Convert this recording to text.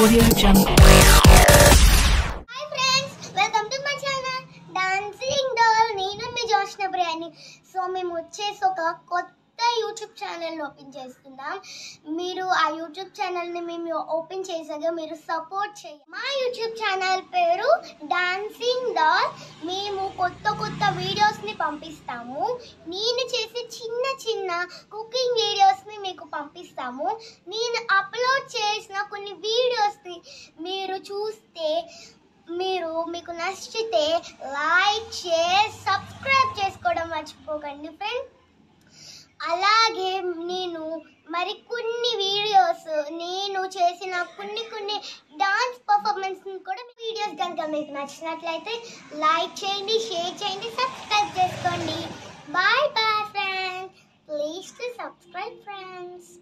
Audio Jungle. Hi friends, welcome to my channel Dancing Doll. నేను మీ Joshna ప్రియాని. So మేము వచ్చేసి ఒక కొత్త యూట్యూబ్ ఛానల్ ఓపెన్ చేస్తున్నాం. మీరు ఆ యూట్యూబ్ ఛానల్ ని మేము ఓపెన్ చేసాక మీరు సపోర్ట్ చేయండి. మా యూట్యూబ్ ఛానల్ పేరు డాన్సింగ్ డాల్. మేము కొత్త వీడియోస్ ని పంపిస్తాము. నేను చేసే చిన్న కుకింగ్ వీడియోస్ ని మీకు పంపిస్తాము. నేను అప్లోడ్ చేసిన కొన్ని వీడియోస్ ని మీరు చూస్తే మీకు నచ్చితే లైక్ షేర్ సబ్స్క్రైబ్ చేసుకోవడం మర్చిపోకండి ఫ్రెండ్స్. అలాగే నేను మరికొన్ని వీడియోస్ నేను చేసిన కొన్ని డాన్స్ పర్ఫార్మెన్స్ కూడా వీడియోస్ కనుక మీకు నచ్చినట్లయితే లైక్ చేయండి, షేర్ చేయండి, సబ్స్క్రైబ్ చేసుకోండి. Bye friends, please to subscribe friends.